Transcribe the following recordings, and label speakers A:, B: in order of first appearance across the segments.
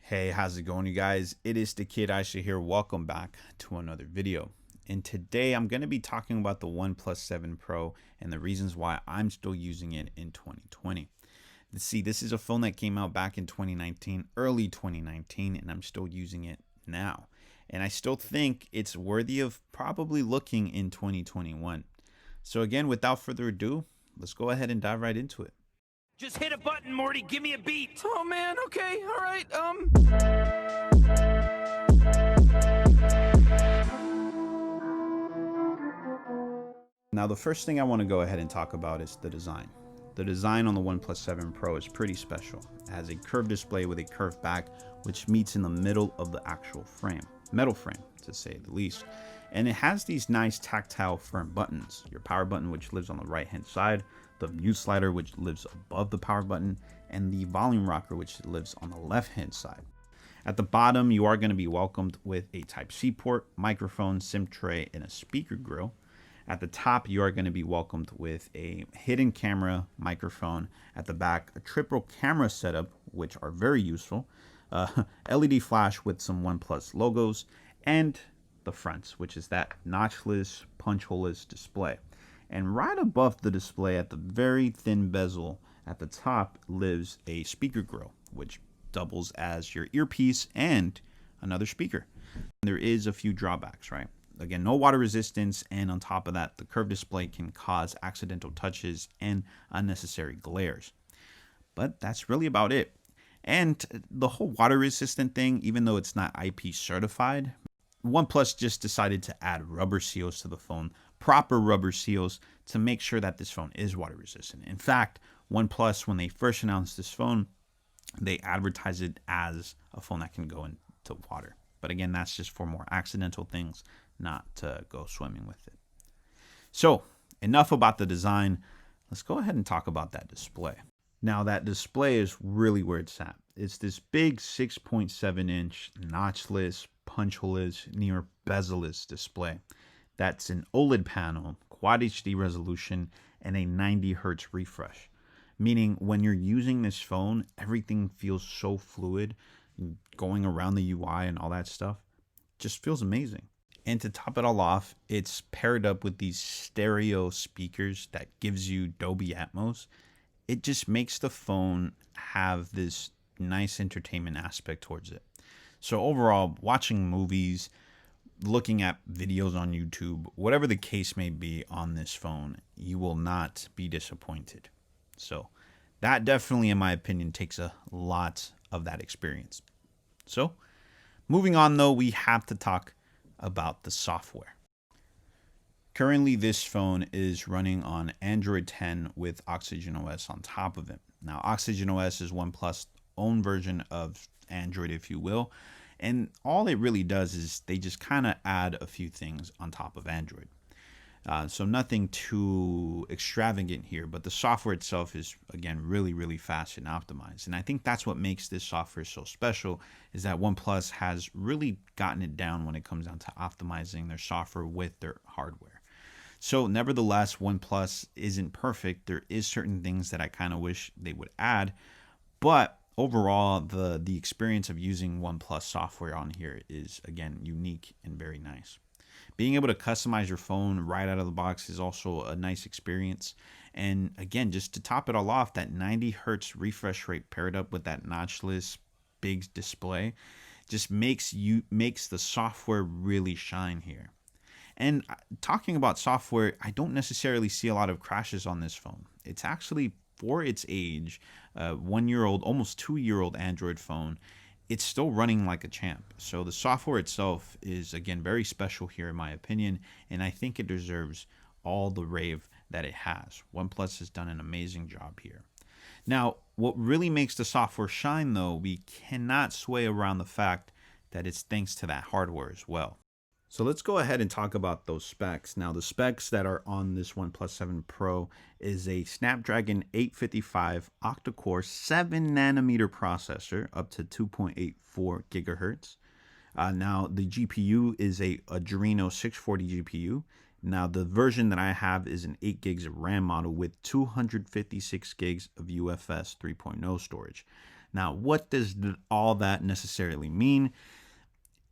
A: Hey, how's it going, you guys? It is the Kid Aisha here. Welcome back to another video. And today I'm going to be talking about the OnePlus 7 Pro and the reasons why I'm still using it in 2020. See, this is a phone that came out back in 2019, early 2019, and I'm still using it now. And I still think it's worthy of probably looking in 2021. So again, without further ado, let's go ahead and dive right into it.
B: Just hit a button, Morty. Give me a beat.
C: Oh man, okay, all right.
A: Now, the first thing I want to go ahead and talk about is the design. The design on the OnePlus 7 Pro is pretty special. It has a curved display with a curved back, which meets in the middle of the actual frame, metal frame to say the least. And it has these nice tactile firm buttons. Your power button, which lives on the right hand side, the mute slider, which lives above the power button, and the volume rocker, which lives on the left hand side. At the bottom, you are going to be welcomed with a Type-C port, microphone, SIM tray, and a speaker grill. At the top, you are going to be welcomed with a hidden camera, microphone. At the back, a triple camera setup, which are very useful, LED flash with some OnePlus logos, and the fronts, which is that notchless, punch holeless display. And right above the display, at the very thin bezel at the top, lives a speaker grill, which doubles as your earpiece and another speaker. There is a few drawbacks, right? Again, no water resistance, and on top of that, the curved display can cause accidental touches and unnecessary glares. But that's really about it. And the whole water resistant thing, even though it's not IP certified, OnePlus just decided to add rubber seals to the phone, proper rubber seals, to make sure that this phone is water resistant. In fact, OnePlus, when they first announced this phone, they advertised it as a phone that can go into water. But again, that's just for more accidental things, not to go swimming with it. So enough about the design. Let's go ahead and talk about that display. Now, that display is really where it's at. It's this big 6.7-inch notchless, punch holeless, near bezel-less display. That's an OLED panel, Quad HD resolution, and a 90 Hz refresh. Meaning when you're using this phone, everything feels so fluid, going around the UI and all that stuff. Just feels amazing. And to top it all off, it's paired up with these stereo speakers that gives you Dolby Atmos. It just makes the phone have this nice entertainment aspect towards it. So overall, watching movies, looking at videos on YouTube, whatever the case may be on this phone, you will not be disappointed. So that definitely, in my opinion, takes a lot of that experience. So moving on though, we have to talk about the software. Currently, this phone is running on Android 10 with Oxygen OS on top of it. Now, Oxygen OS is OnePlus' own version of Android, if you will. And all it really does is they just kind of add a few things on top of Android. So nothing too extravagant here, but the software itself is, again, really, really fast and optimized. And I think that's what makes this software so special, is that OnePlus has really gotten it down when it comes down to optimizing their software with their hardware. So nevertheless, OnePlus isn't perfect. There is certain things that I kind of wish they would add, but overall, the experience of using OnePlus software on here is, again, unique and very nice. Being able to customize your phone right out of the box is also a nice experience. And again, just to top it all off, that 90 Hz refresh rate paired up with that notchless big display just makes the software really shine here. And talking about software, I don't necessarily see a lot of crashes on this phone. It's actually, for its age, 1-year-old, almost 2-year-old Android phone, it's still running like a champ. So the software itself is, again, very special here in my opinion, and I think it deserves all the rave that it has. OnePlus has done an amazing job here. Now, what really makes the software shine though, we cannot sway around the fact that it's thanks to that hardware as well. So let's go ahead and talk about those specs. Now, the specs that are on this OnePlus 7 Pro is a Snapdragon 855 octa-core 7nm processor up to 2.84 gigahertz. Now, the GPU is a Adreno 640 GPU. Now, the version that I have is an 8 gigs of RAM model with 256 gigs of UFS 3.0 storage. Now, what does all that necessarily mean?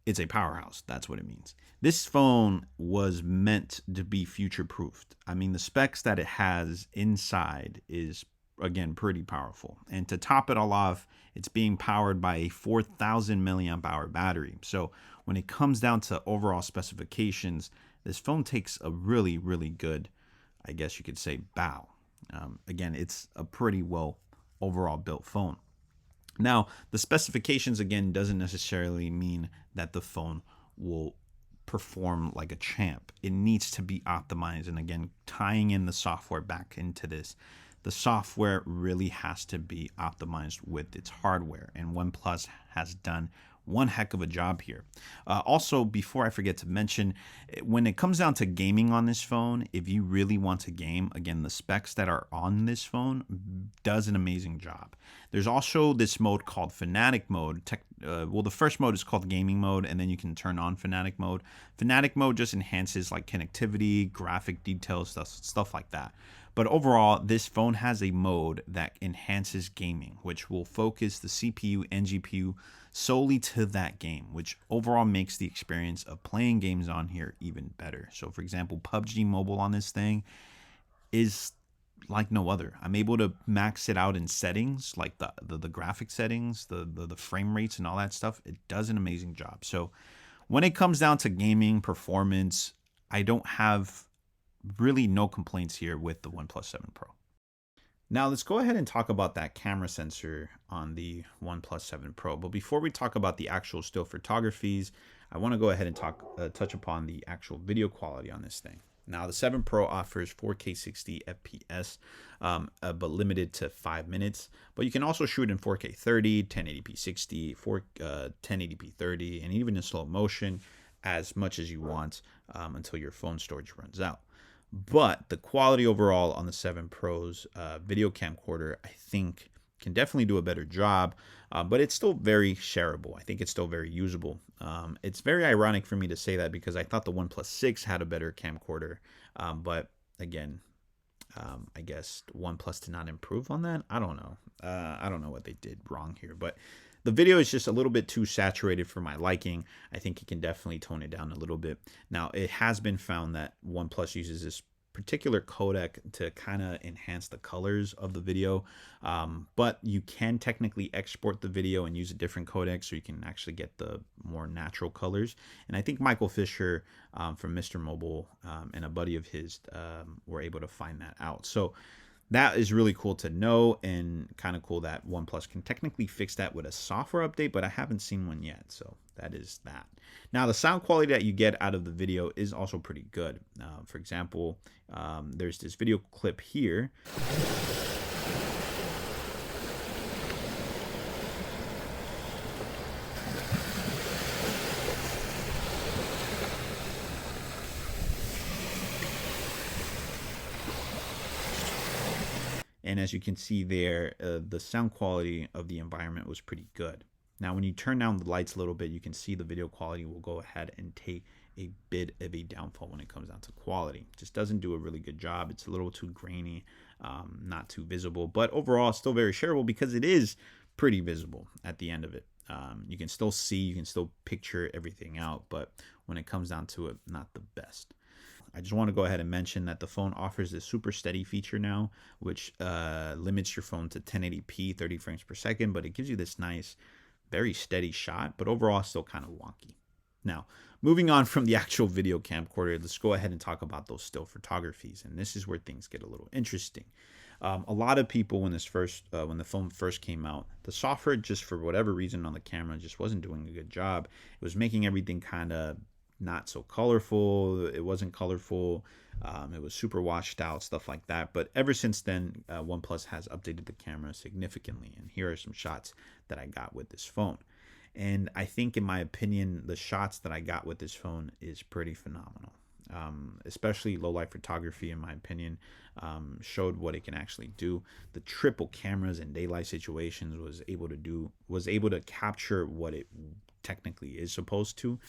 A: It's a powerhouse. That's what it means. This phone was meant to be future proofed. I mean, the specs that it has inside is, again, pretty powerful. And to top it all off, it's being powered by a 4,000 milliamp hour battery. So when it comes down to overall specifications, this phone takes a really, really good, I guess you could say, bow. Again, it's a pretty well overall built phone. Now, the specifications, again, doesn't necessarily mean that the phone will perform like a champ. It needs to be optimized. And again, tying in the software back into this, the software really has to be optimized with its hardware. And OnePlus has done one heck of a job here. Also, before I forget to mention, when it comes down to gaming on this phone, if you really want to game, again, the specs that are on this phone does an amazing job. There's also this mode called Fanatic mode. Well, the first mode is called gaming mode, and then you can turn on Fanatic mode. Fanatic mode just enhances like connectivity, graphic details, stuff like that. But overall, this phone has a mode that enhances gaming, which will focus the CPU and GPU solely to that game, which overall makes the experience of playing games on here even better. So for example, PUBG Mobile on this thing is like no other. I'm able to max it out in settings, like the graphic settings, the frame rates and all that stuff. It does an amazing job. So when it comes down to gaming performance, I don't have really no complaints here with the OnePlus 7 Pro. Now let's go ahead and talk about that camera sensor on the OnePlus 7 Pro. But before we talk about the actual still photographies, I want to go ahead and touch upon the actual video quality on this thing. Now the 7 Pro offers 4K 60 FPS, but limited to 5 minutes. But you can also shoot in 4K 30, 1080p 60, 1080p 30, and even in slow motion as much as you want until your phone storage runs out. But the quality overall on the 7 Pro's video camcorder, I think, can definitely do a better job, but it's still very shareable. I think it's still very usable. It's very ironic for me to say that because I thought the OnePlus 6 had a better camcorder, but again, I guess OnePlus did not improve on that. I don't know. I don't know what they did wrong here, but the video is just a little bit too saturated for my liking. I think it can definitely tone it down a little bit. Now, it has been found that OnePlus uses this particular codec to kind of enhance the colors of the video, but you can technically export the video and use a different codec so you can actually get the more natural colors. And I think Michael Fisher from Mr. Mobile and a buddy of his were able to find that out. So that is really cool to know, and kind of cool that OnePlus can technically fix that with a software update, but I haven't seen one yet, so that is that. Now, the sound quality that you get out of the video is also pretty good. For example, there's this video clip here. And as you can see there, the sound quality of the environment was pretty good. Now, when you turn down the lights a little bit, you can see the video quality will go ahead and take a bit of a downfall when it comes down to quality. It just doesn't do a really good job. It's a little too grainy, not too visible, but overall still very shareable because it is pretty visible at the end of it. You can still see, you can still picture everything out, but when it comes down to it, not the best. I just want to go ahead and mention that the phone offers this super steady feature now, which limits your phone to 1080p 30 frames per second, but it gives you this nice, very steady shot, but overall still kind of wonky. Now, moving on from the actual video camcorder, let's go ahead and talk about those still photographies, and this is where things get a little interesting. A lot of people, when the phone first came out, the software, just for whatever reason on the camera, just wasn't doing a good job. It was making everything kind of not so colorful. It wasn't colorful. It was super washed out, stuff like that. But ever since then, OnePlus has updated the camera significantly. And here are some shots that I got with this phone. And I think, in my opinion, the shots that I got with this phone is pretty phenomenal. Especially low light photography, in my opinion, showed what it can actually do. The triple cameras in daylight situations was able to capture what it technically is supposed to.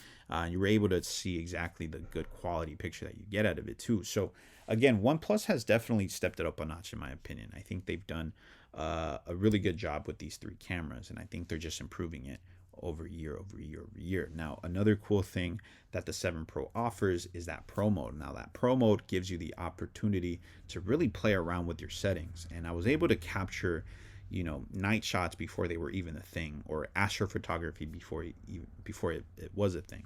A: You were able to see exactly the good quality picture that you get out of it too. So again, OnePlus has definitely stepped it up a notch, in my opinion. I think they've done a really good job with these 3 cameras, and I think they're just improving it over year over year over year. Now, another cool thing that the 7 Pro offers is that Pro mode. Now, that Pro mode gives you the opportunity to really play around with your settings, and I was able to capture, you know, night shots before they were even a thing, or astrophotography before it was a thing.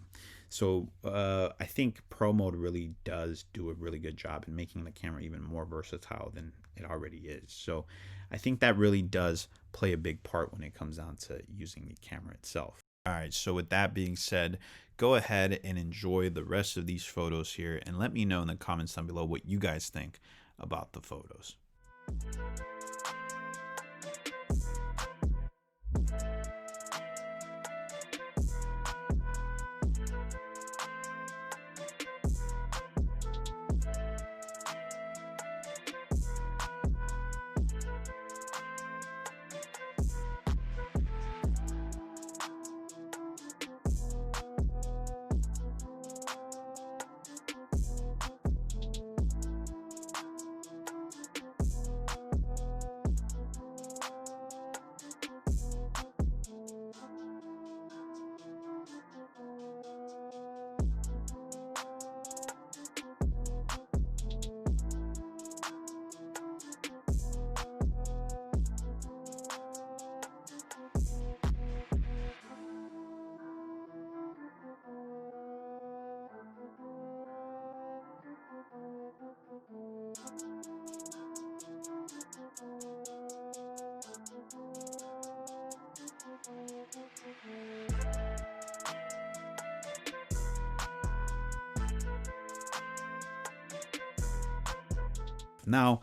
A: So I think Pro mode really does do a really good job in making the camera even more versatile than it already is. So I think that really does play a big part when it comes down to using the camera itself. All right, so with that being said, go ahead and enjoy the rest of these photos here, and let me know in the comments down below what you guys think about the photos. Now,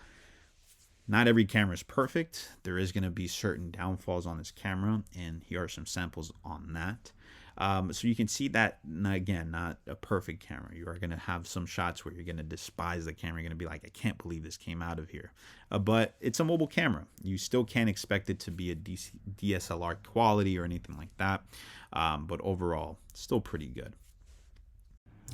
A: not every camera is perfect. There is going to be certain downfalls on this camera, and here are some samples on that. So you can see that, again, not a perfect camera. You are going to have some shots where you're going to despise the camera. You're going to be like, I can't believe this came out of here. But it's a mobile camera. You still can't expect it to be a DSLR quality or anything like that. But overall, still pretty good.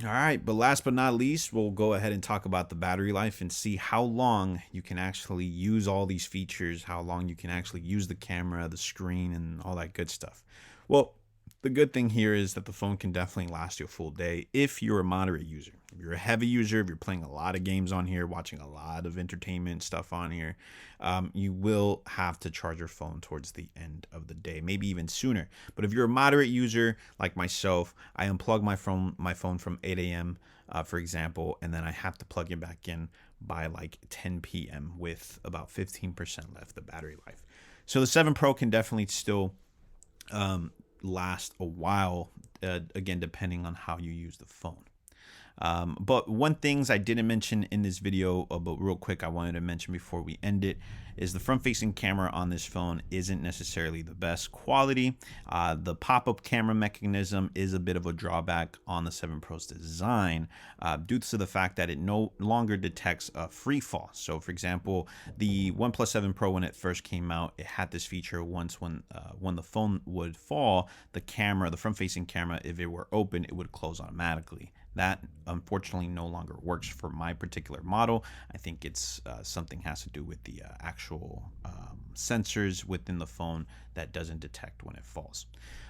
A: All right, but last but not least, we'll go ahead and talk about the battery life and see how long you can actually use all these features, how long you can actually use the camera, the screen, and all that good stuff. Well, the good thing here is that the phone can definitely last you a full day if you're a moderate user. If you're a heavy user, if you're playing a lot of games on here, watching a lot of entertainment stuff on here, you will have to charge your phone towards the end of the day, maybe even sooner. But if you're a moderate user like myself, I unplug my phone from 8 a.m., for example, and then I have to plug it back in by like 10 p.m. with about 15% left, the battery life. So the 7 Pro can definitely still last a while, again, depending on how you use the phone. But one things I didn't mention in this video, but real quick I wanted to mention before we end it, is the front-facing camera on this phone isn't necessarily the best quality. The pop-up camera mechanism is a bit of a drawback on the 7 Pro's design due to the fact that it no longer detects a free fall. So for example, the OnePlus 7 Pro, when it first came out, it had this feature once when the phone would fall, the front-facing camera, if it were open, it would close automatically. That unfortunately no longer works for my particular model. I think it's something has to do with the actual sensors within the phone that doesn't detect when it falls.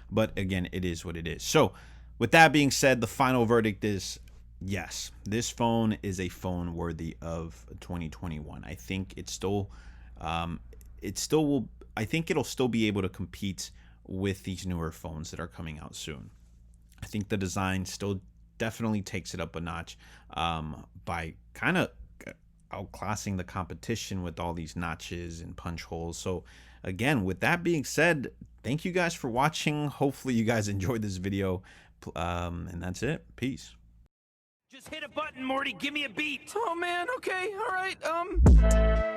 A: But again, it is what it is. So with that being said, the final verdict is yes, this phone is a phone worthy of 2021. I think it still will. I think it'll still be able to compete with these newer phones that are coming out soon. I think the design still definitely takes it up a notch by kind of outclassing the competition with all these notches and punch holes. So again, with that being said, thank you guys for watching. Hopefully you guys enjoyed this video, and that's it. Peace.
B: Just hit a button, Morty. Give me a beat.
C: Oh man, okay, all right.